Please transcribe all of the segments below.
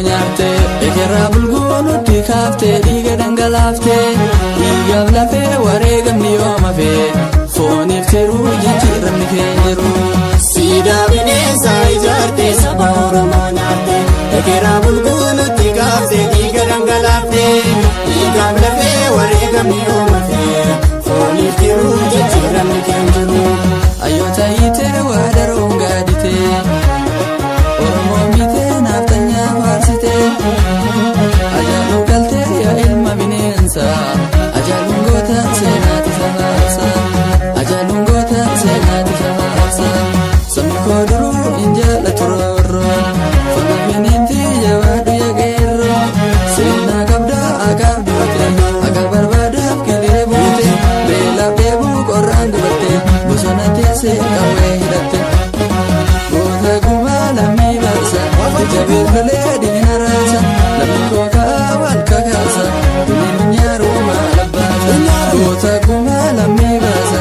nyaarte ekerraa bulguunutti kaafte dhiiga dhangalaafte dhiigaaf lafee wareegamni yooma fee fooniif tiruu jijjiiramni keenya jiru. Siidaa bineensaa ijaarte saba Oromoo nyaarte ekerraa bulguunutti kaafte dhiiga dhangalaafte dhiigaaf lafee wareegamni yooma fee fooniif tiruu jijjiiramni keenya jiru. Ayyoota hiitee waadaroon gaaditee Oromoo miitee naaftanyaa faarsitee ajaaluu galtee yaa ilma bineensaa ajaaluun goota seenaati safaarsa ajaaluun goota seenaati safaarsa sabni koo duruu hin jaallatu roorroo fana bineensi jabaadhu yaa qeerroo seenaa qabdaa akaaf duute akka barbaadaaf kilee buute beelaaf deebuu qorraan gubatte bosona teessee qawwee hidhatte goota gumaa lammii baasa jabee lolee diina raasa lammii koo kaawal kakaasa bineensi nyaaruu maala baasa goota gumaa lammii baasa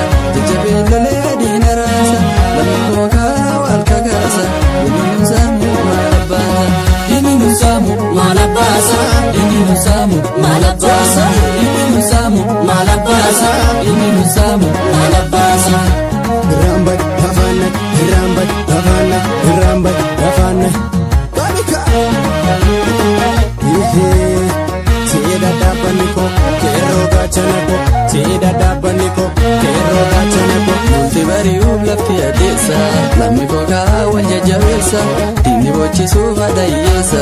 jabee lolee diina raasa lammii koo kaawal kakaasa bineensi saamuu maala baasa bineensi saamuu maala baasa bineensi saamuu maala baasa bineensi saamuu maala baasa bineensi saamuu maala baasa. Rambay Havana, Rambay Havana, Rambay Havana. Banika. Seda dabaniko, kero gachanako. Seda dabaniko, kero gachanako. Multi bari'uuf lafti adeessa lammi koo kaawwan jajjabeessa diinni bochisuuf adayyeessa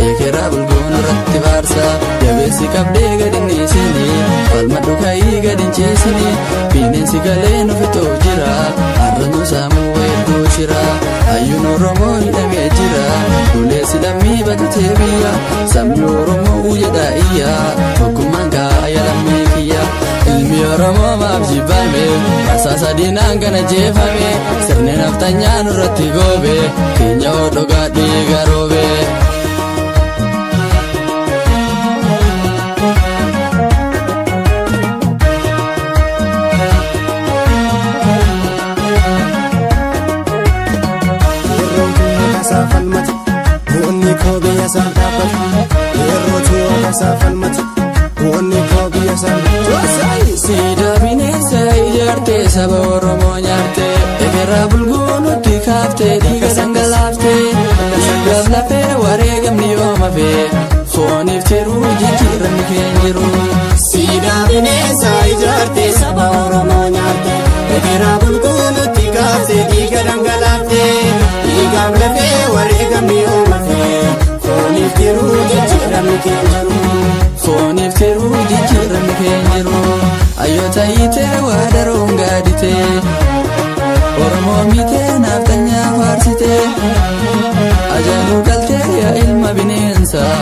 ekerraa bulguun irratti faarsa jabeessi qabdee gadi hin dhiisini falma dhukayii gadi hin ciisini bineensi galee nufitoo jira har'a nu saamuu weedduu shira hayyuun Oromoo hidhamee jira duleessi lammii baqatee biyya sabni Oromoo jedhaa iyya tokkummaan kaaya lammii kiyya ilmi Oromoo maaf jibbame rasaasa diinaan kana jeefame sirni naftanyaa nurratti goobe keenya hodhogaa dhiiga roobe. Siidaa bineensaa ijaarte saba Oromoo nyaarte ekerraa bulguunutti kaafte dhiiga dhangalaafte dhiigaaf lafee wareegamni yooma fee fooniif tiruu jijjiiramni keenya jiru. Siidaa bineensaa ijaarte saba Oromoo nyaarte ekerraa bulguunutti kaafte dhiiga dhangalaafte dhiigaaf lafee wareegamni yooma fee fooniif tiruu jijjiiramni keenya jiru. Fooniif tiruu jijjiiramni keenya jiru. Ayyoota hiitee waadaroon gaaditee Oromoo miitee naaftanyaa faarsitee ajaaluu galtee yaa ilma bineensaa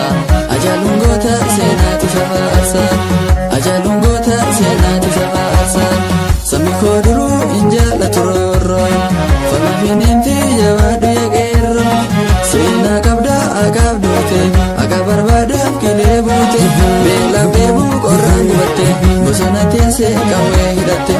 ajaaluun goota seenaati safaarsa ajaaluun goota seenaati safaarsa sabni koo duruu hin jaallatu roorroo fana bineensi jabaadhu yaa qeerroo seenaa qabdaa akaaf duute akka barbaadaaf kilee buute beelaaf deebuu qorraan gubatte bosona teessee qawwee hidhatte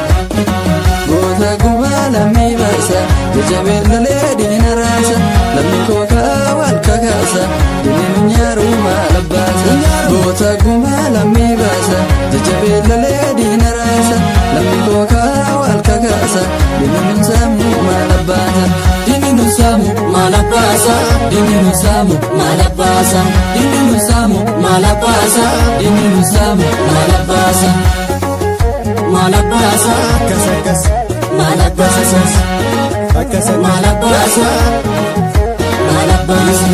goota gumaa lammii baasa jajjabee lolee diina raasa lammii koo kaawal kakaasa bineensi nyaaruu maala baasa goota gumaa lammii baasa jajjabee lolee diina raasa lammii koo kaawal kakaasa bineensi saamuu maala baasa bineensi saamuu maala baasa bineensi saamuu maala baasa bineensi saamuu maala baasa bineensi saamuu maala baasa. Malabasa, kasakas, malabasa, kasakas, malabasa, malabasa.